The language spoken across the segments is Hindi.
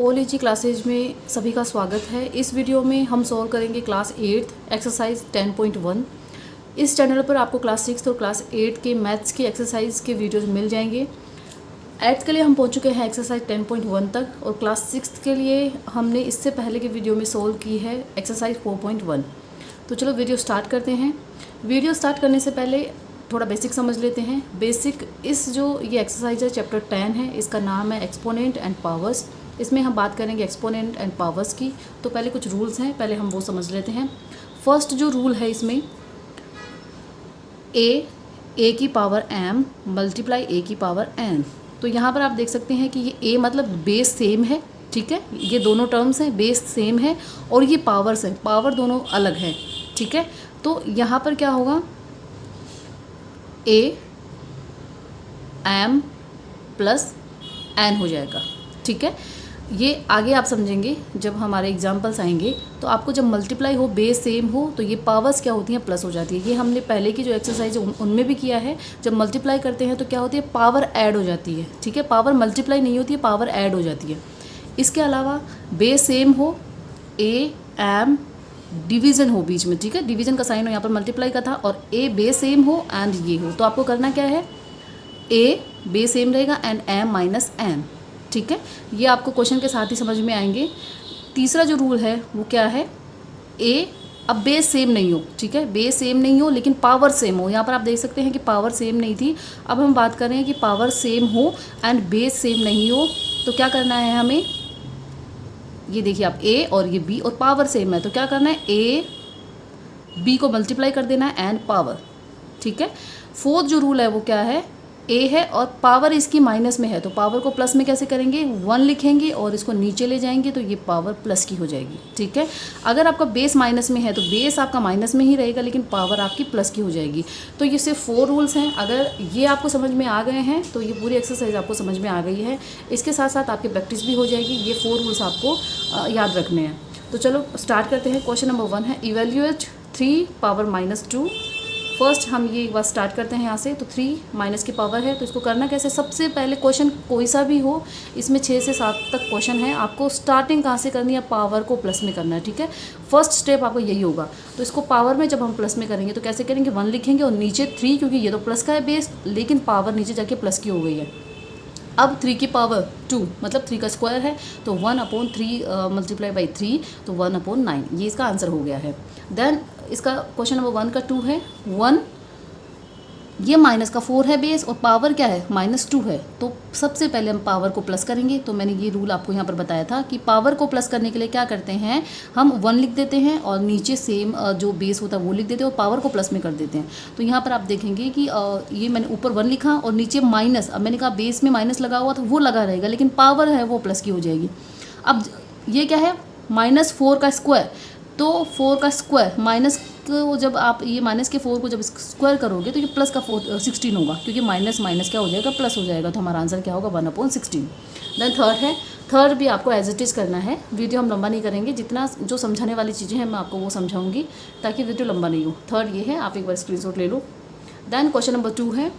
ओएलईजी क्लासेज में सभी का स्वागत है। इस वीडियो में हम सॉल्व करेंगे क्लास 8 एक्सरसाइज 10.1। इस चैनल पर आपको क्लास 6 और क्लास 8 के मैथ्स के एक्सरसाइज के वीडियोस मिल जाएंगे। 8th के लिए हम पहुंच चुके हैं एक्सरसाइज 10.1 तक और क्लास 6 के लिए हमने इससे पहले के वीडियो में सॉल्व की है एक्सरसाइज 4.1। तो चलो वीडियो स्टार्ट करते हैं। वीडियो स्टार्ट करने से पहले थोड़ा बेसिक समझ लेते हैं। बेसिक इस जो ये एक्सरसाइज है चैप्टर 10 है, इसका नाम है एक्सपोनेंट एंड पावर्स। इसमें हम बात करेंगे एक्सपोनेंट एंड पावर्स की। तो पहले कुछ रूल्स हैं, पहले हम वो समझ लेते हैं। फर्स्ट जो रूल है इसमें ए की पावर m मल्टीप्लाई ए की पावर n। तो यहाँ पर आप देख सकते हैं कि ये a मतलब बेस सेम है, ठीक है, ये दोनों टर्म्स हैं, बेस सेम है और ये पावर्स है, पावर दोनों अलग है, ठीक है। तो यहाँ पर क्या होगा, a m प्लस n हो जाएगा, ठीक है। ये आगे आप समझेंगे जब हमारे एग्जाम्पल्स आएंगे। तो आपको जब मल्टीप्लाई हो, बेस सेम हो, तो ये पावर्स क्या होती हैं, प्लस हो जाती है। ये हमने पहले की जो एक्सरसाइज है उनमें भी किया है। जब मल्टीप्लाई करते हैं तो क्या होती है, पावर ऐड हो जाती है, ठीक है। पावर मल्टीप्लाई नहीं होती है, पावर ऐड हो जाती है। इसके अलावा बेस सेम हो, ए एम डिवीज़न हो बीच में, ठीक है, डिवीज़न का साइन हो, यहाँ पर मल्टीप्लाई का था, और ए बेस सेम हो एंड ये हो। तो आपको करना क्या है, ए बेस सेम रहेगा एंड एम माइनस एम, ठीक है। ये आपको क्वेश्चन के साथ ही समझ में आएंगे। तीसरा जो रूल है वो क्या है, ए अब बेस सेम नहीं हो, ठीक है, बेस सेम नहीं हो लेकिन पावर सेम हो। यहाँ पर आप देख सकते हैं कि पावर सेम नहीं थी। अब हम बात कर रहे हैं कि पावर सेम हो एंड बेस सेम नहीं हो। तो क्या करना है हमें, ये देखिए आप ए और ये बी और पावर सेम है, तो क्या करना है, ए बी को मल्टीप्लाई कर देना है एंड पावर, ठीक है। फोर्थ जो रूल है वो क्या है, ए है और पावर इसकी माइनस में है, तो पावर को प्लस में कैसे करेंगे, 1 लिखेंगे और इसको नीचे ले जाएंगे तो ये पावर प्लस की हो जाएगी, ठीक है। अगर आपका बेस माइनस में है तो बेस आपका माइनस में ही रहेगा लेकिन पावर आपकी प्लस की हो जाएगी। तो ये सिर्फ 4 रूल्स हैं। अगर ये आपको समझ में आ गए हैं तो ये पूरी एक्सरसाइज आपको समझ में आ गई है। इसके साथ साथ आपकी प्रैक्टिस भी हो जाएगी। ये 4 रूल्स आपको याद रखने हैं। तो चलो स्टार्ट करते हैं। क्वेश्चन नंबर 1 है इवेल्यूएट 3 पावर -2। फर्स्ट हम ये एक बार स्टार्ट करते हैं यहाँ से। तो 3 माइनस की पावर है, तो इसको करना कैसे, सबसे पहले क्वेश्चन कोई सा भी हो, इसमें 6 से 7 तक क्वेश्चन है, आपको स्टार्टिंग कहाँ से करनी है, पावर को प्लस में करना है, ठीक है। फर्स्ट स्टेप आपको यही होगा। तो इसको पावर में जब हम प्लस में करेंगे तो कैसे करेंगे, 1 लिखेंगे और नीचे 3, क्योंकि ये तो प्लस का है बेस लेकिन पावर नीचे जाके प्लस की हो गई है। अब 3 की पावर 2 मतलब 3 का स्क्वायर है, तो 1/3 मल्टीप्लाई बाई 3, तो 1/9, ये इसका आंसर हो गया है। देन इसका क्वेश्चन नंबर 1 का 2 है 1, ये माइनस का 4 है बेस और पावर क्या है, -2 है। तो सबसे पहले हम पावर को प्लस करेंगे। तो मैंने ये रूल आपको यहाँ पर बताया था कि पावर को प्लस करने के लिए क्या करते हैं, हम 1 लिख देते हैं और नीचे सेम जो बेस होता है वो लिख देते हैं और पावर को प्लस में कर देते हैं। तो यहाँ पर आप देखेंगे कि ये मैंने ऊपर 1 लिखा और नीचे माइनस, अब मैंने कहा बेस में माइनस लगा हुआ था वो लगा रहेगा लेकिन पावर है वो प्लस की हो जाएगी। अब ये क्या है, -4 का स्क्वायर, तो 4 का स्क्वायर माइनस को जब आप ये माइनस के 4 को जब स्क्वायर करोगे तो ये प्लस का 16 होगा, क्योंकि माइनस माइनस क्या हो जाएगा, प्लस हो जाएगा। तो हमारा आंसर क्या होगा, 1/16। देन थर्ड है, थर्ड भी आपको एज इट इज़ करना है। वीडियो हम लंबा नहीं करेंगे, जितना जो समझाने वाली चीज़ें हैं मैं आपको वो समझाऊंगी ताकि वीडियो लंबा नहीं हो। थर्ड ये है, आप एक बार स्क्रीनशॉट ले लो। देन क्वेश्चन नंबर 2 है,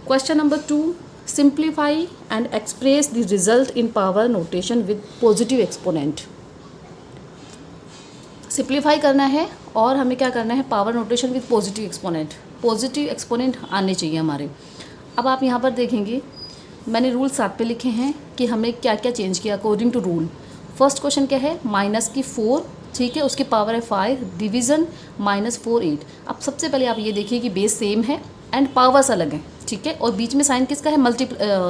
question number 2, simplify and express the result in power notation with positive exponent. Simplify करना है और हमें क्या करना है, power notation with positive exponent. Positive exponent आने चाहिए हमारे। अब आप यहाँ पर देखेंगे मैंने रूल 7 पे लिखे हैं कि हमें क्या क्या चेंज किया according to rule. First question क्या है, माइनस की 4, ठीक है, उसकी पावर है 5, डिवीज़न -4 8। अब सबसे पहले आप ये देखिए कि बेस सेम है एंड पावर्स अलग हैं, ठीक है, और बीच में साइन किसका है,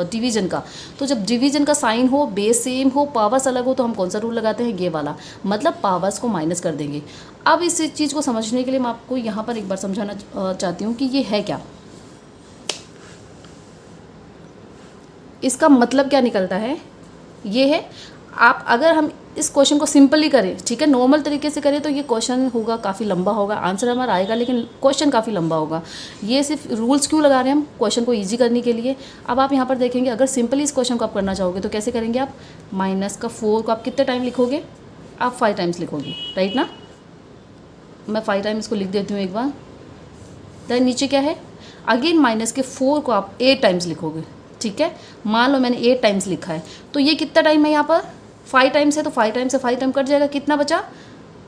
डिवीज़न का। तो जब डिवीज़न का साइन हो, बेस सेम हो, पावर्स अलग हो, तो हम कौन सा रूल लगाते हैं, ये वाला, मतलब पावर्स को माइनस कर देंगे। अब इस चीज़ को समझने के लिए मैं आपको यहाँ पर एक बार समझाना चाहती हूँ कि ये है क्या, इसका मतलब क्या निकलता है। ये है, आप अगर हम इस क्वेश्चन को सिंपली करें, ठीक है, नॉर्मल तरीके से करें तो ये क्वेश्चन होगा काफ़ी लंबा होगा, आंसर हमारा आएगा लेकिन क्वेश्चन काफ़ी लंबा होगा। ये सिर्फ रूल्स क्यों लगा रहे हैं हम, क्वेश्चन को इजी करने के लिए। अब आप यहाँ पर देखेंगे अगर सिंपली इस क्वेश्चन को आप करना चाहोगे तो कैसे करेंगे, आप माइनस का 4 को आप कितने टाइम लिखोगे, आप 5 टाइम्स लिखोगे, राइट ना। मैं 5 टाइम्स को लिख देती हूँ एक बार। देन नीचे क्या है, अगेन माइनस के 4 को आप 8 टाइम्स लिखोगे, ठीक है। मान लो मैंने 8 टाइम्स लिखा है तो ये कितना टाइम है यहाँ पर 5 टाइम्स है तो 5 टाइम्स से 5 टाइम कट जाएगा, कितना बचा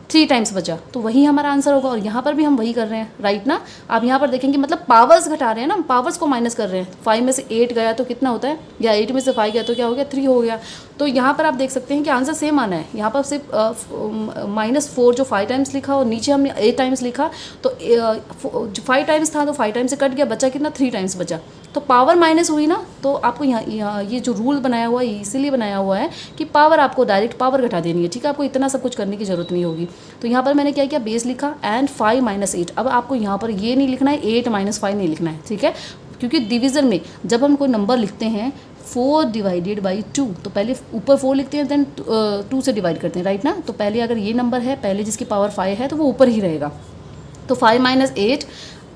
3 टाइम्स बचा, तो वही हमारा आंसर होगा। और यहाँ पर भी हम वही कर रहे हैं, राइट ना। आप यहाँ पर देखेंगे मतलब पावर्स घटा रहे हैं ना, पावर्स को माइनस कर रहे हैं। 5 में से 8 गया तो कितना होता है, या 8 में से 5 गया तो क्या हो गया 3 हो गया। तो यहाँ पर आप देख सकते हैं कि आंसर सेम आना है। यहाँ पर सिर्फ -4 जो 5 टाइम्स लिखा और नीचे हमने 8 टाइम्स लिखा, तो जो 5 टाइम्स था तो 5 टाइम्स से कट गया, बचा कितना 3 टाइम्स बचा, तो पावर माइनस हुई ना। तो आपको यहाँ ये जो रूल बनाया हुआ है इसीलिए बनाया हुआ है कि पावर आपको डायरेक्ट पावर घटा देनी है, ठीक है। आपको इतना सब कुछ करने की जरूरत नहीं होगी। तो यहाँ पर मैंने क्या किया, बेस लिखा एंड 5 - 8। अब आपको यहाँ पर ये नहीं लिखना है 8 - 5 नहीं लिखना है, ठीक है। क्योंकि डिवीज़न में जब हम कोई नंबर लिखते हैं 4 / 2, तो पहले ऊपर 4 लिखते हैं देन 2 से डिवाइड करते हैं, राइट ना। तो पहले अगर ये नंबर है पहले जिसकी पावर 5 है तो वो ऊपर ही रहेगा। तो 5 - 8,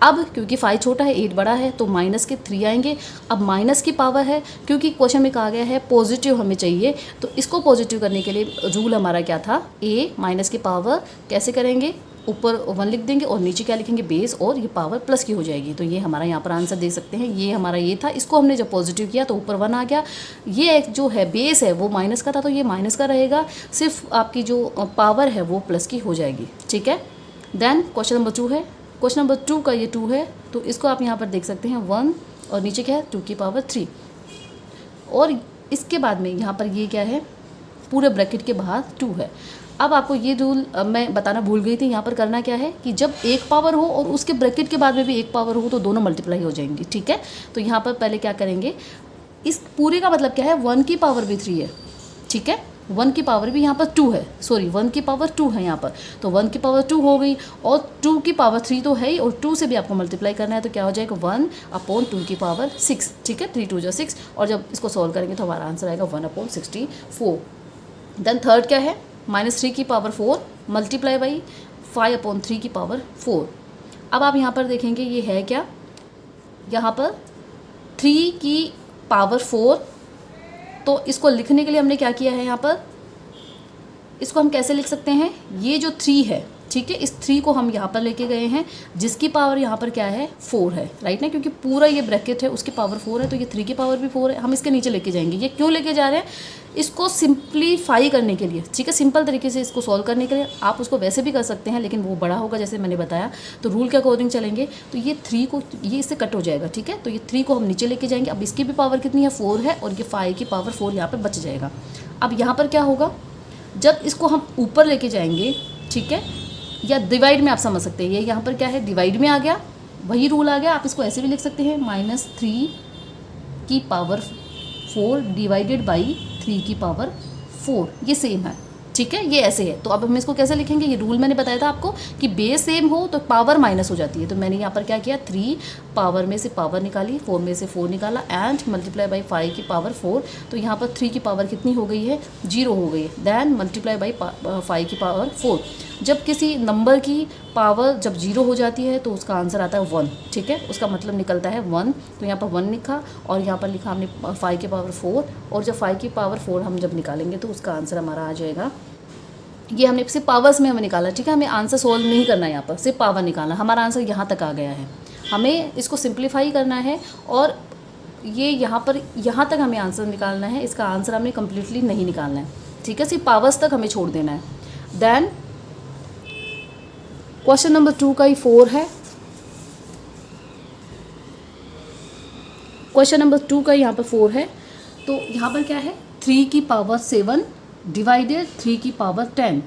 अब क्योंकि 5 छोटा है 8 बड़ा है तो माइनस के 3 आएंगे। अब माइनस की पावर है, क्योंकि क्वेश्चन में कहा गया है पॉजिटिव हमें चाहिए, तो इसको पॉजिटिव करने के लिए रूल हमारा क्या था, a माइनस की पावर कैसे करेंगे, ऊपर 1 लिख देंगे और नीचे क्या लिखेंगे बेस, और ये पावर प्लस की हो जाएगी। तो ये हमारा यहाँ पर आंसर दे सकते हैं, ये हमारा ये था। इसको हमने जब पॉजिटिव किया तो ऊपर 1 आ गया। ये एक जो है बेस है वो माइनस का था तो ये माइनस का रहेगा, सिर्फ आपकी जो पावर है वो प्लस की हो जाएगी, ठीक है। देन क्वेश्चन नंबर 2 है, क्वेश्चन नंबर 2 का ये 2 है, तो इसको आप यहाँ पर देख सकते हैं 1 और नीचे क्या है 2 की पावर 3। और इसके बाद में यहाँ पर ये क्या है, पूरे ब्रैकेट के बाहर 2 है। अब आपको ये रूल मैं बताना भूल गई थी, यहाँ पर करना क्या है कि जब एक पावर हो और उसके ब्रैकेट के बाद में भी एक पावर हो तो दोनों मल्टीप्लाई हो जाएंगी, ठीक है। तो यहाँ पर पहले क्या करेंगे, इस पूरे का मतलब क्या है 1 की पावर भी 3 है, ठीक है। 1 की पावर भी यहाँ पर 2 है, सॉरी 1 की पावर 2 है यहाँ पर, तो 1 की पावर 2 हो गई और 2 की पावर 3 तो है ही, और 2 से भी आपको मल्टीप्लाई करना है तो क्या हो जाएगा 1/2 की पावर 6, ठीक है। 3 × 2 = 6, और जब इसको सॉल्व करेंगे तो हमारा आंसर आएगा 1/64। देन थर्ड क्या है, -3 की पावर 4 मल्टीप्लाई बाई 5/3 की पावर 4। अब आप यहाँ पर देखेंगे ये है क्या, यहाँ पर 3 की पावर 4, तो इसको लिखने के लिए हमने क्या किया है, यहाँ पर इसको हम कैसे लिख सकते हैं, ये जो 3 है, ठीक है, इस 3 को हम यहाँ पर लेके गए हैं जिसकी पावर यहाँ पर क्या है 4 है, राइट ना। क्योंकि पूरा ये ब्रैकेट है उसकी पावर 4 है तो ये 3 की पावर भी 4 है, हम इसके नीचे लेके जाएंगे। ये क्यों लेके जा रहे हैं, इसको सिंप्लीफाई करने के लिए, ठीक है, सिंपल तरीके से इसको सॉल्व करने के लिए। आप उसको वैसे भी कर सकते हैं लेकिन वो बड़ा होगा जैसे मैंने बताया, तो रूल के अकॉर्डिंग चलेंगे। तो ये 3 को ये इससे कट हो जाएगा, ठीक है। तो ये 3 को हम नीचे लेके जाएंगे। अब इसकी भी पावर कितनी है 4 है, और ये 5 की पावर 4 यहाँ पर बच जाएगा। अब यहाँ पर क्या होगा, जब इसको हम ऊपर लेके जाएंगे, ठीक है, या डिवाइड में आप समझ सकते हैं, ये यहाँ पर क्या है डिवाइड में आ गया, वही रूल आ गया। आप इसको ऐसे भी लिख सकते हैं -3 की पावर 4 डिवाइडेड बाई 3 की पावर 4, ये सेम है, ठीक है, ये ऐसे है। तो अब हम इसको कैसे लिखेंगे, ये रूल मैंने बताया था आपको कि बेस सेम हो तो पावर माइनस हो जाती है। तो मैंने यहाँ पर क्या किया, 3 पावर में से पावर निकाली, 4 में से 4 निकाला एंड मल्टीप्लाई बाई 5 की पावर 4। तो यहाँ पर 3 की पावर कितनी हो गई है 0 हो गई है, देन मल्टीप्लाई बाई 5 की पावर 4। जब किसी नंबर की पावर जब 0 हो जाती है तो उसका आंसर आता है 1, ठीक है, उसका मतलब निकलता है 1। तो यहाँ पर 1 लिखा और यहाँ पर लिखा हमने 5 की पावर 4, और जब 5 की पावर 4 हम जब निकालेंगे तो उसका आंसर हमारा आ जाएगा, ये हमने सिर्फ पावर्स में हमें निकाला, ठीक है। हमें आंसर सोल्व नहीं करना है, यहाँ पर सिर्फ पावर निकालना, हमारा आंसर यहाँ तक आ गया है। हमें इसको सिंप्लीफाई करना है और ये यहाँ पर यहाँ तक हमें आंसर निकालना है, इसका आंसर हमें कम्प्लीटली नहीं निकालना है, ठीक है, सिर्फ पावर्स तक हमें छोड़ देना है। देन क्वेश्चन नंबर 2 का ही 4 है, क्वेश्चन नंबर 2 का यहाँ पर 4 है। तो यहाँ पर क्या है 3 की पावर 7 डिवाइडेड 3 की पावर 10।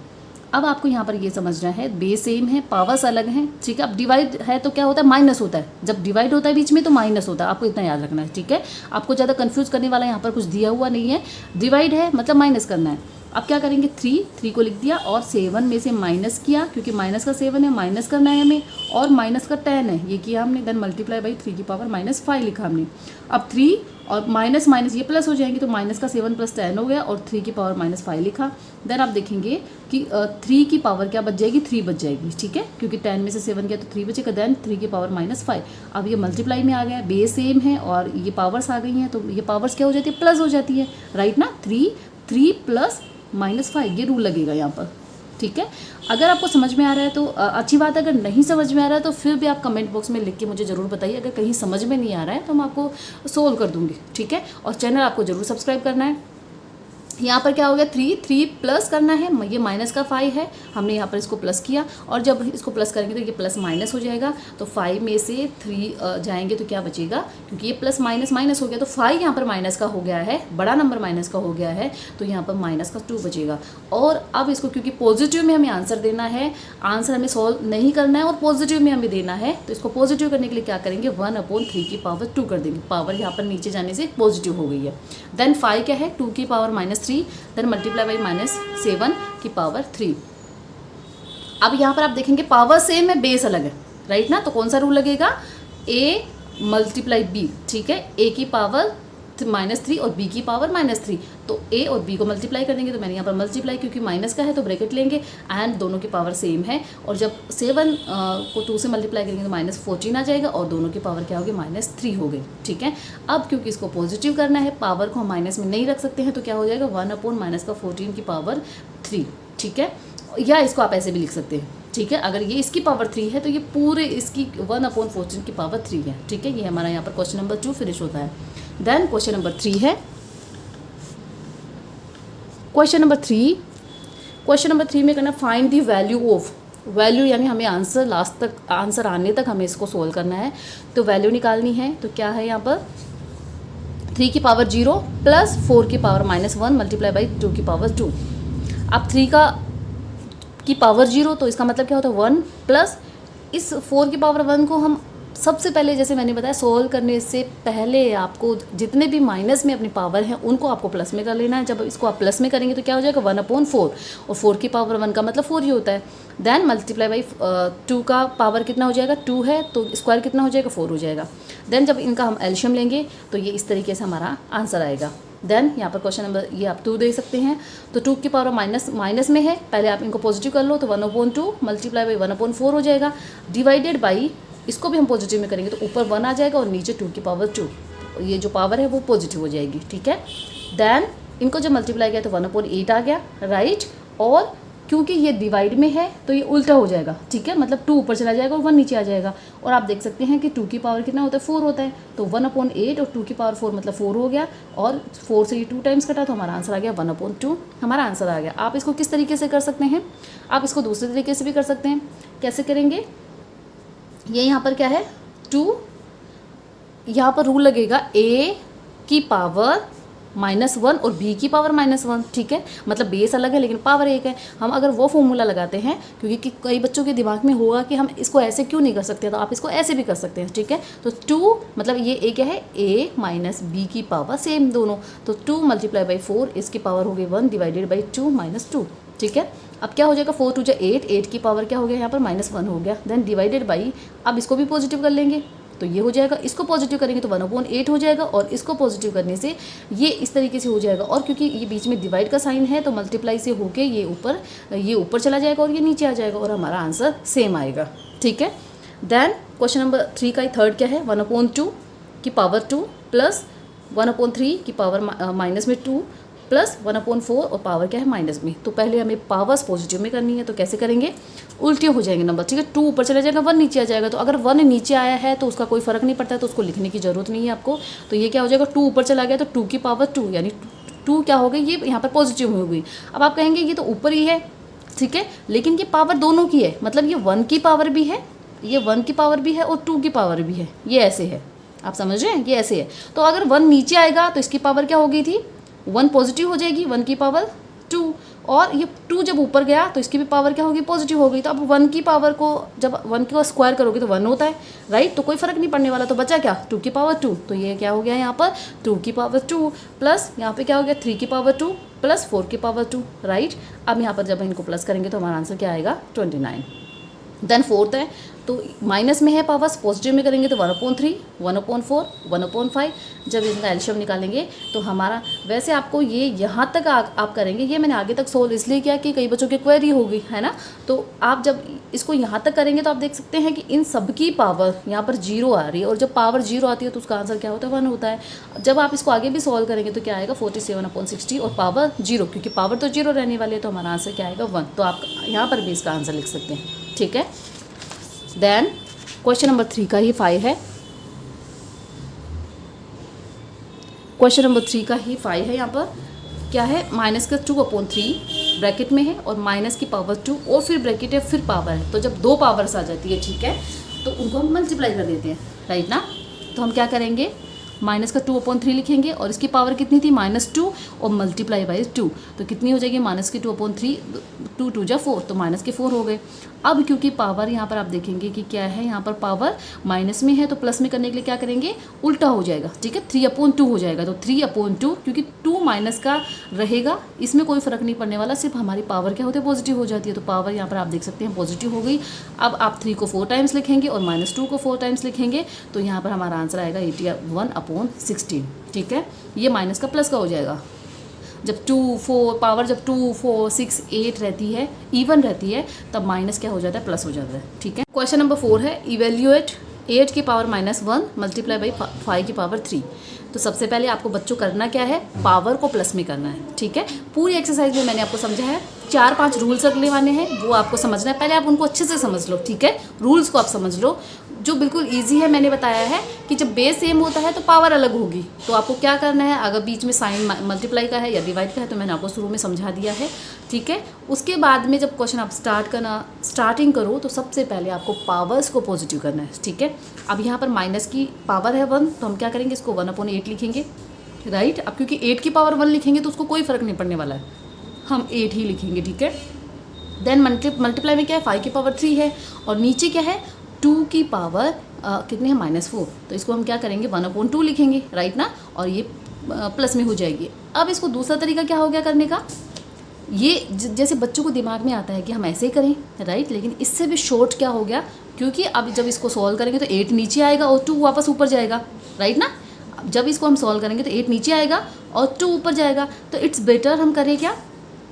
अब आपको यहाँ पर ये समझना है बेस सेम है, पावर्स अलग हैं, ठीक है। अब डिवाइड है तो क्या होता है माइनस होता है, जब डिवाइड होता है बीच में तो माइनस होता है, आपको इतना याद रखना है, ठीक है। आपको ज़्यादा कंफ्यूज करने वाला यहाँ पर कुछ दिया हुआ नहीं है, डिवाइड है मतलब माइनस करना है। अब क्या करेंगे 3 को लिख दिया और 7 में से माइनस किया, क्योंकि माइनस का 7 है माइनस करना है हमें, और माइनस का 10 है ये किया हमने, देन मल्टीप्लाई बाई 3 की पावर -5 लिखा हमने। अब 3 और माइनस माइनस ये प्लस हो जाएंगे तो माइनस का 7 + 10 हो गया, और 3 की पावर -5 लिखा। देन आप देखेंगे कि 3 की पावर क्या बच जाएगी 3 बच जाएगी, ठीक है, क्योंकि 10 में से 7 गया तो 3 बचेगा, देन 3 की पावर -5। अब ये मल्टीप्लाई में आ गया, बेस सेम है और ये पावर्स आ गई हैं, तो ये पावर्स क्या हो जाती है प्लस हो जाती है, राइट ना। 3 + -5 ये रूल लगेगा यहाँ पर, ठीक है। अगर आपको समझ में आ रहा है तो अच्छी बात है, अगर नहीं समझ में आ रहा है तो फिर भी आप कमेंट बॉक्स में लिख के मुझे ज़रूर बताइए। अगर कहीं समझ में नहीं आ रहा है तो मैं आपको सोल्व कर दूँगी, ठीक है। और चैनल आपको ज़रूर सब्सक्राइब करना है। यहाँ पर क्या हो गया 3 प्लस करना है, ये माइनस का 5 है, हमने यहाँ पर इसको प्लस किया और जब इसको प्लस करेंगे तो ये प्लस माइनस हो जाएगा। तो 5 में से 3 जाएंगे तो क्या बचेगा, क्योंकि ये प्लस माइनस माइनस हो गया तो 5 यहाँ पर माइनस का हो गया है, बड़ा नंबर माइनस का हो गया है, तो यहाँ पर माइनस का 2 बचेगा। और अब इसको क्योंकि पॉजिटिव में हमें आंसर देना है, आंसर हमें सॉल्व नहीं करना है और पॉजिटिव में हमें देना है, तो इसको पॉजिटिव करने के लिए क्या करेंगे 1/3 की पावर 2 कर देंगे। पावर यहाँ पर नीचे जाने से पॉजिटिव हो गई है। देन 5 क्या है 2 की पावर -3, देन मल्टीप्लाई बाई -7 की पावर 3। अब यहाँ पर आप देखेंगे पावर सेम है, बेस अलग है, राइट ना। तो कौन सा रूल लगेगा, a मल्टीप्लाई b, ठीक है, a की पावर -3 और b की पावर -3, तो a और b को मल्टीप्लाई कर देंगे। तो मैंने यहाँ पर मल्टीप्लाई क्योंकि माइनस का है तो ब्रैकेट लेंगे एंड दोनों की पावर सेम है, और जब 7 को 2 से मल्टीप्लाई करेंगे तो -14 आ जाएगा और दोनों की पावर क्या होगी -3 हो गई, ठीक है। अब क्योंकि इसको पॉजिटिव करना है, पावर को हम माइनस में नहीं रख सकते हैं, तो क्या हो जाएगा 1/-14 की पावर 3, ठीक है। या इसको आप ऐसे भी लिख सकते हैं, ठीक है। अगर ये इसकी पावर 3 है तो ये पूरे इसकी 1/14 की पावर 3 है, ठीक है। ये हमारा यहाँ पर क्वेश्चन नंबर 2 फिनिश होता है। देन क्वेश्चन नंबर 3 है, क्वेश्चन नंबर 3 में करना find the value of, value यानी हमें आंसर लास्ट तक, आंसर आने तक हमें इसको सोल्व करना है, तो वैल्यू निकालनी है। तो क्या है यहाँ पर 3 की पावर 0 प्लस 4 की पावर -1 मल्टीप्लाई बाई 2 की पावर 2। अब 3 की पावर 0 तो इसका मतलब क्या होता है 1 प्लस इस 4 की पावर 1 को हम सबसे पहले जैसे मैंने बताया सोल्व करने से पहले आपको जितने भी माइनस में अपनी पावर हैं उनको आपको प्लस में कर लेना है। जब इसको आप प्लस में करेंगे तो क्या हो जाएगा 1/4, और 4 की पावर 1 का मतलब 4 ही होता है। देन मल्टीप्लाई बाई 2 का पावर कितना हो जाएगा 2 है, तो स्क्वायर कितना हो जाएगा 4 हो जाएगा। देन जब इनका हम एल्शियम लेंगे तो ये इस तरीके से हमारा आंसर आएगा। देन यहाँ पर क्वेश्चन नंबर ये आप 2 दे सकते हैं, तो 2 की पावर माइनस में है, पहले आप इनको पॉजिटिव कर लो तो 1/2 मल्टीप्लाई बाई 1/4 हो जाएगा, डिवाइडेड बाई इसको भी हम पॉजिटिव में करेंगे तो ऊपर 1 आ जाएगा और नीचे 2 की पावर 2, ये जो पावर है वो पॉजिटिव हो जाएगी, ठीक है। देन इनको जब मल्टीप्लाई किया तो 1/8 आ गया, राइट। और क्योंकि ये डिवाइड में है तो ये उल्टा हो जाएगा, ठीक है, मतलब 2 ऊपर चला जाएगा और 1 नीचे आ जाएगा। और आप देख सकते हैं कि 2 की पावर कितना होता है 4 होता है, तो 1/8 और 2 की पावर 4 मतलब 4 हो गया, और 4 से ये 2 टाइम्स कटा तो हमारा आंसर आ गया 1/2, हमारा आंसर आ गया। आप इसको किस तरीके से कर सकते हैं, आप इसको दूसरे तरीके से भी कर सकते हैं। कैसे करेंगे, ये यहाँ पर क्या है 2, यहाँ पर रूल लगेगा a की पावर -1 और b की पावर -1, ठीक है, मतलब बेस अलग है लेकिन पावर एक है। हम अगर वो फॉर्मूला लगाते हैं, क्योंकि कई बच्चों के दिमाग में होगा कि हम इसको ऐसे क्यों नहीं कर सकते, तो आप इसको ऐसे भी कर सकते हैं, ठीक है। तो 2 मतलब ये a क्या है a माइनस b की पावर सेम दोनों, तो 2 मल्टीप्लाई बाई 4 इसकी पावर हो गई 1 डिवाइडेड बाई 2 -2, ठीक है। अब क्या हो जाएगा 4 2 जा 8 की पावर क्या हो गया यहाँ पर -1 हो गया, देन डिवाइडेड बाई, अब इसको भी पॉजिटिव कर लेंगे तो ये हो जाएगा, इसको पॉजिटिव करेंगे तो 1/8 हो जाएगा, और इसको पॉजिटिव करने से ये इस तरीके से हो जाएगा। और क्योंकि ये बीच में डिवाइड का साइन है तो मल्टीप्लाई से होके ये ऊपर चला जाएगा और ये नीचे आ जाएगा और हमारा आंसर सेम आएगा, ठीक है। देन क्वेश्चन नंबर 3 का थर्ड क्या है 1/2 की पावर 2 प्लस 1/3 की पावर माइनस में 2 प्लस 1/4 और पावर क्या है माइनस में। तो पहले हमें पावर्स पॉजिटिव में करनी है, तो कैसे करेंगे, उल्टे हो जाएंगे नंबर, ठीक है। 2 ऊपर चला जाएगा 1 नीचे आ जाएगा, तो अगर 1 नीचे आया है तो उसका कोई फ़र्क नहीं पड़ता है, तो उसको लिखने की ज़रूरत नहीं है आपको। तो ये क्या हो जाएगा 2 ऊपर चला गया तो 2 की पावर 2 यानी 2 क्या हो गई, ये यहाँ पर पॉजिटिव हो गई। अब आप कहेंगे ये तो ऊपर ही है, ठीक है, लेकिन ये पावर दोनों की है, मतलब ये 1 की पावर भी है, ये 1 की पावर भी है और 2 की पावर भी है, ये ऐसे है, आप समझ रहे हैं, ये ऐसे है। तो अगर 1 नीचे आएगा तो इसकी पावर क्या हो गई थी 1 पॉजिटिव हो जाएगी, 1 की पावर 2, और ये 2 जब ऊपर गया तो इसकी भी पावर क्या होगी पॉजिटिव हो गई। तो अब 1 की पावर को जब 1 को स्क्वायर करोगे तो 1 होता है, राइट, तो कोई फर्क नहीं पड़ने वाला। तो बचा क्या 2 की पावर 2, तो ये क्या हो गया यहाँ पर 2 की पावर 2 प्लस यहाँ पे क्या हो गया 3 की पावर 2 प्लस 4 की पावर 2, राइट। अब यहाँ पर जब इनको प्लस करेंगे तो हमारा आंसर क्या आएगा 29। देन फोर्थ है, तो माइनस में है पावर्स, पॉजिटिव में करेंगे तो 1/3, 1/4, 1/5। जब इनका एल्शियम निकालेंगे तो हमारा, वैसे आपको ये यहाँ तक आप करेंगे, ये मैंने आगे तक सोल्व इसलिए किया कि कई बच्चों की क्वेरी होगी, है ना। तो आप जब इसको यहाँ तक करेंगे तो आप देख सकते हैं कि इन सब की पावर यहाँ पर 0 आ रही है, और जब पावर 0 आती है तो उसका आंसर क्या होता है 1 होता है। जब आप इसको आगे भी सॉल्व करेंगे तो क्या आएगा 47/60 और पावर 0, क्योंकि पावर तो 0 रहने वाली है, तो हमारा आंसर क्या आएगा 1। तो आप यहाँ पर भी इसका आंसर लिख सकते हैं, ठीक है। देन क्वेश्चन नंबर 3 का ही 5 है, क्वेश्चन नंबर 3 का ही 5 है यहाँ पर। क्या है, माइनस का 2/3 ब्रैकेट में है और माइनस की पावर 2 और फिर ब्रैकेट है फिर पावर है। तो जब दो पावर्स आ जाती है, ठीक है, तो उनको हम मल्टीप्लाई कर देते हैं, राइट ना। तो हम क्या करेंगे, माइनस का 2/3 लिखेंगे और इसकी पावर कितनी थी, -2 और मल्टीप्लाई बाई 2, तो कितनी हो जाएगी, माइनस की 2/3, 2 2 जा 4, तो माइनस के 4 हो गए। अब क्योंकि पावर यहाँ पर आप देखेंगे कि क्या है, यहाँ पर पावर माइनस में है तो प्लस में करने के लिए क्या करेंगे, उल्टा हो जाएगा, ठीक है, 3/2 हो जाएगा। तो 3/2 क्योंकि 2 माइनस का रहेगा, इसमें कोई फर्क नहीं पड़ने वाला, सिर्फ हमारी पावर क्या होती है, पॉजिटिव हो जाती है। तो पावर यहाँ पर आप देख सकते हैं पॉजिटिव हो गई। अब आप 3 को 4 टाइम्स लिखेंगे और -2 को 4 टाइम्स लिखेंगे, तो यहाँ पर हमारा आंसर आएगा 81/16, ठीक है। ये माइनस का प्लस का हो जाएगा। जब 2 4 पावर जब 2 4 6 8 रहती है, इवन रहती है, तब माइनस क्या हो जाता है, प्लस हो जाता है, ठीक है। क्वेश्चन नंबर 4 है, इवेल्यूएट 8 की पावर -1 मल्टीप्लाई बाई 5 की पावर 3। तो सबसे पहले आपको बच्चों करना क्या है, पावर को प्लस में करना है, ठीक है। पूरी एक्सरसाइज में मैंने आपको समझा है, 4-5 रूल्स अगले वाले हैं, वो आपको समझना है। पहले आप उनको अच्छे से समझ लो, ठीक है, रूल्स को आप समझ लो। जो बिल्कुल इजी है, मैंने बताया है कि जब बेस सेम होता है तो पावर अलग होगी। तो आपको क्या करना है, अगर बीच में साइन मल्टीप्लाई का है या डिवाइड का है, तो मैंने आपको शुरू में समझा दिया है, ठीक है। उसके बाद में जब क्वेश्चन आप स्टार्टिंग करो, तो सबसे पहले आपको पावर्स को पॉजिटिव करना है, ठीक है। अब यहाँ पर माइनस की पावर है 1, तो हम क्या करेंगे, इसको 1/8 लिखेंगे, राइट। अब क्योंकि 8 की पावर 1 लिखेंगे तो उसको कोई फ़र्क नहीं पड़ने वाला है, हम 8 ही लिखेंगे, ठीक है। देन मल्टीप्लाई में क्या है, 5 की पावर 3 है और नीचे क्या है, 2 की पावर कितने हैं, -4, तो इसको हम क्या करेंगे, 1/2 लिखेंगे, राइट ना, और ये प्लस में हो जाएगी। अब इसको दूसरा तरीका क्या हो गया करने का, ये जैसे बच्चों को दिमाग में आता है कि हम ऐसे ही करें, राइट, लेकिन इससे भी शॉर्ट क्या हो गया, क्योंकि अब जब इसको सॉल्व करेंगे तो 8 नीचे आएगा और 2 वापस ऊपर जाएगा, राइट ना। जब इसको हम सॉल्व करेंगे तो 8 नीचे आएगा और 2 ऊपर जाएगा, तो इट्स बेटर हम करें क्या,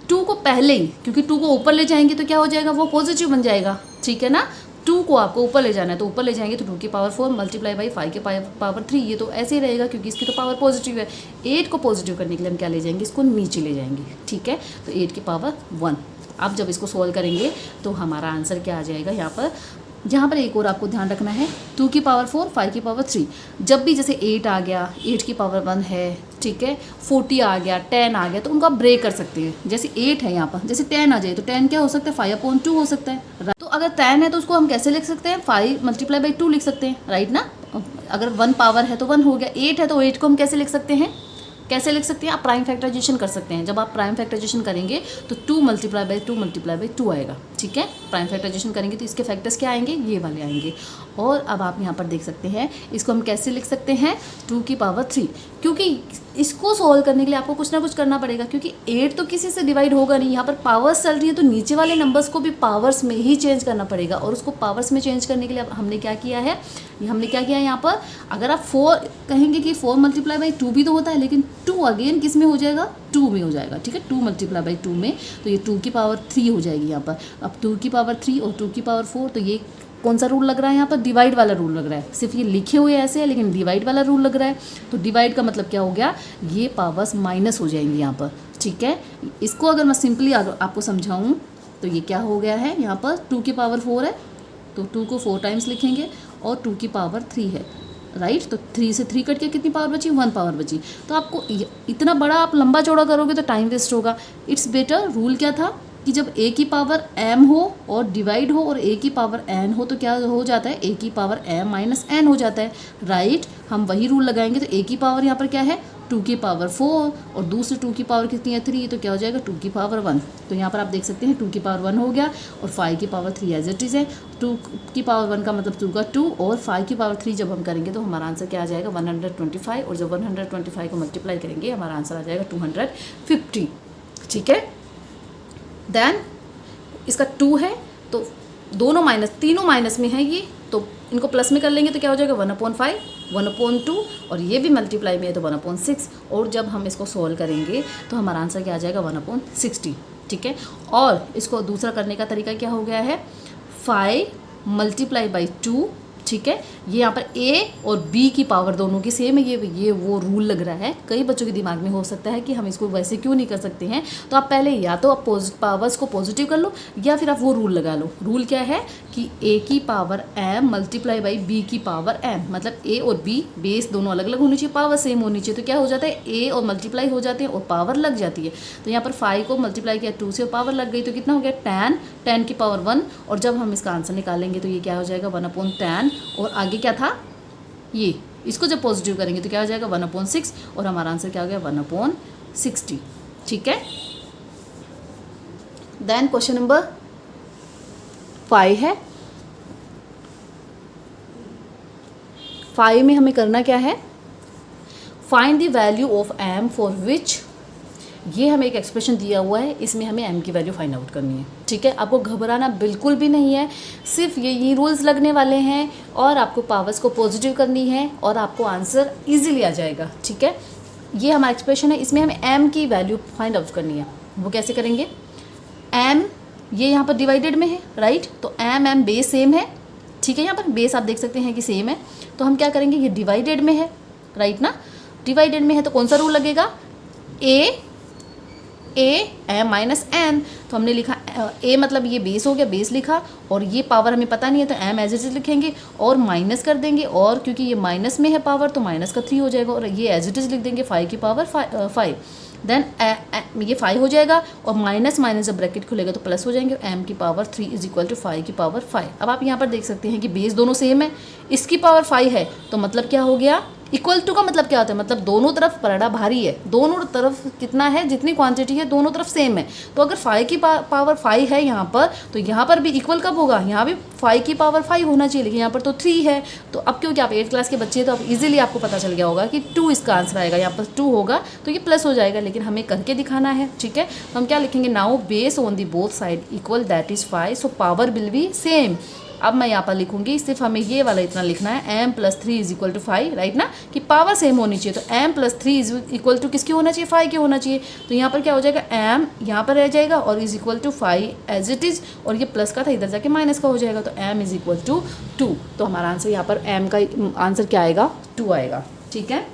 2 को पहले ही, क्योंकि 2 को ऊपर ले जाएंगे तो क्या हो जाएगा, वो पॉजिटिव बन जाएगा, ठीक है ना। 2 को आपको ऊपर ले जाना है, तो ऊपर ले जाएंगे तो 2 की पावर 4 मल्टीप्लाई बाई 5 की पावर 3, ये तो ऐसे ही रहेगा क्योंकि इसकी तो पावर पॉजिटिव है। 8 को पॉजिटिव करने के लिए हम क्या ले जाएंगे, इसको नीचे ले जाएंगे, ठीक है। तो 8 की पावर 1। अब जब इसको सॉल्व करेंगे तो हमारा आंसर क्या आ जाएगा, यहाँ पर एक और आपको ध्यान रखना है, 2 की पावर 4 5 की पावर 3। जब भी जैसे 8 आ गया, 8 की पावर 1 है, ठीक है, 40 आ गया, 10 आ गया, तो उनको आप ब्रेक कर सकते हैं। जैसे 8 है यहाँ पर, जैसे 10 आ जाए तो 10 क्या हो सकता है, 5/2 हो सकता है। तो अगर 10 है तो उसको हम कैसे लिख सकते हैं, 5 मल्टीप्लाई बाई 2 लिख सकते हैं, राइट ना। अगर 1 पावर है तो 1 हो गया, 8 है तो 8 को हम कैसे लिख सकते हैं, आप प्राइम फैक्टराइजेशन कर सकते हैं। जब आप प्राइम फैक्टराइजेशन करेंगे तो 2 मल्टीप्लाई बाई 2 आएगा, ठीक है। प्राइम फैक्टराइजेशन करेंगे तो इसके फैक्टर्स क्या आएंगे, ये वाले आएंगे। और अब आप यहाँ पर देख सकते हैं, इसको हम कैसे लिख सकते हैं, 2 की पावर 3, क्योंकि इसको सॉल्व करने के लिए आपको कुछ ना कुछ करना पड़ेगा, क्योंकि 8 तो किसी से डिवाइड होगा नहीं, यहाँ पर पावर्स चल रही है, तो नीचे वाले नंबर्स को भी पावर्स में ही चेंज करना पड़ेगा। और उसको पावर्स में चेंज करने के लिए हमने क्या किया है, यहाँ पर अगर आप 4 कहेंगे कि 4 मल्टीप्लाई बाई 2 भी तो होता है, लेकिन 2 अगेन किस में हो जाएगा, 2 में हो जाएगा, ठीक है। 2 मल्टीप्लाई बाई 2 में, तो ये 2 की पावर 3 हो जाएगी यहाँ पर। अब 2 की पावर 3 और 2 की पावर 4, तो ये कौन सा रूल लग रहा है, यहाँ पर डिवाइड वाला रूल लग रहा है। सिर्फ ये लिखे हुए ऐसे है, लेकिन डिवाइड वाला रूल लग रहा है। तो डिवाइड का मतलब क्या हो गया, ये पावर्स माइनस हो जाएंगी यहाँ पर, ठीक है। इसको अगर मैं सिंपली आपको समझाऊँ तो ये क्या हो गया है, यहाँ पर 2 की पावर 4 है, तो 2 को 4 टाइम्स लिखेंगे और 2 की पावर 3 है, राइट। तो 3 से 3 कट के कितनी पावर बची, 1 पावर बची। तो आपको इतना बड़ा आप लंबा चौड़ा करोगे तो टाइम वेस्ट होगा। इट्स बेटर, रूल क्या था कि जब a की पावर m हो और डिवाइड हो और a की पावर n हो, तो क्या हो जाता है, a की पावर m माइनस n हो जाता है, राइट। हम वही रूल लगाएंगे, तो a की पावर यहाँ पर क्या है, 2 की पावर 4 और दूसरे 2 की पावर कितनी है, 3, तो क्या हो जाएगा, 2 की पावर 1। तो यहाँ पर आप देख सकते हैं 2 की पावर 1 हो गया और 5 की पावर 3 एज इट इज़ है। 2 की पावर 1 का मतलब 2 का 2 और 5 की पावर 3 जब हम करेंगे तो हमारा आंसर क्या आ जाएगा, 125। और जब 125 को मल्टीप्लाई करेंगे हमारा आंसर आ जाएगा 250, ठीक है। देन इसका 2 है तो तीनों माइनस में है ये, तो इनको प्लस में कर लेंगे तो क्या हो जाएगा, 1/5, 1/2 और ये भी मल्टीप्लाई में है तो 1/6। और जब हम इसको सॉल्व करेंगे तो हमारा आंसर क्या आ जाएगा, 1/60, ठीक है। और इसको दूसरा करने का तरीका क्या हो गया है, 5 मल्टीप्लाई बाई 2, ठीक है। ये यहाँ पर a और b की पावर दोनों की सेम है, ये वो रूल लग रहा है। कई बच्चों के दिमाग में हो सकता है कि हम इसको वैसे क्यों नहीं कर सकते हैं, तो आप पहले या तो आप पावर्स को पॉजिटिव कर लो या फिर आप वो रूल लगा लो। रूल क्या है कि a की power m multiply by b की पावर m, मतलब a और b बेस दोनों अलग अलग होनी चाहिए, पावर सेम होनी चाहिए। तो क्या हो जाता है, a और मल्टीप्लाई हो जाते हैं और पावर लग जाती है। तो यहाँ पर 5 को मल्टीप्लाई किया 2 से और पावर लग गई, तो कितना हो गया 10 की पावर 1। और जब हम इसका आंसर निकालेंगे तो ये क्या हो जाएगा 1/10, और आगे क्या था, ये इसको जब पॉजिटिव करेंगे तो क्या हो जाएगा 1/6, और हमारा आंसर क्या हो गया 1/60। ठीक है। देन क्वेश्चन नंबर 5 है। 5 में हमें करना क्या है, find the value of m for which, ये हमें एक एक्सप्रेशन दिया हुआ है, इसमें हमें m की वैल्यू फाइंड आउट करनी है। ठीक है, आपको घबराना बिल्कुल भी नहीं है, सिर्फ ये रूल्स लगने वाले हैं और आपको पावर्स को पॉजिटिव करनी है और आपको आंसर इजीली आ जाएगा। ठीक है, ये हमारा एक्सप्रेशन है, इसमें हमें m की वैल्यू फाइंड आउट करनी है। वो कैसे करेंगे, m ये यहाँ पर डिवाइडेड में है, राइट, तो m बेस सेम है। ठीक है, यहाँ पर बेस आप देख सकते हैं कि सेम है, तो हम क्या करेंगे, ये डिवाइडेड में है, राइट ना, डिवाइडेड में है तो कौन सा रूल लगेगा, a माइनस n। तो हमने लिखा a मतलब ये बेस हो गया, बेस लिखा, और ये पावर हमें पता नहीं है तो m एज इट इज लिखेंगे और माइनस कर देंगे, और क्योंकि ये माइनस में है पावर तो माइनस का 3 हो जाएगा, और ये एज इट इज लिख देंगे 5 की पावर 5। देन ये 5 हो जाएगा और माइनस माइनस जब ब्रैकेट खुलेगा तो प्लस हो जाएंगे, m की पावर 3 इज इक्वल टू 5 की पावर 5। अब आप यहाँ पर देख सकते हैं कि बेस दोनों सेम है, इसकी पावर 5 है तो मतलब क्या हो गया, इक्वल टू का मतलब क्या होता है, मतलब दोनों तरफ पराठा भारी है, दोनों तरफ कितना है, जितनी क्वांटिटी है दोनों तरफ सेम है। तो अगर 5 की पावर 5 है यहाँ पर, तो यहाँ पर भी इक्वल कब होगा, यहाँ भी 5 की पावर 5 होना चाहिए, लेकिन यहाँ पर तो 3 है। तो अब क्योंकि आप 8th क्लास के बच्चे हैं तो आप इजीली आपको पता चल गया होगा कि 2 इसका आंसर आएगा, यहाँ पर 2 होगा तो ये प्लस हो जाएगा, लेकिन हमें करके दिखाना है। ठीक है, तो हम क्या लिखेंगे, now base on the both side equal that is 5, so power will be same. अब मैं यहाँ पर लिखूंगी, सिर्फ हमें ये वाला इतना लिखना है, m + 3 is equal to 5, right ना, कि पावर सेम होनी चाहिए। तो m + 3 इज इक्वल टू किसकी होना चाहिए, 5 की होना चाहिए। तो यहाँ पर क्या हो जाएगा, m यहाँ पर रह जाएगा और is equal to 5 as it is, और ये प्लस का था इधर जाके माइनस का हो जाएगा, तो m इज इक्वल टू 2। तो हमारा आंसर यहाँ पर m का आंसर क्या आएगा, 2 आएगा। ठीक है,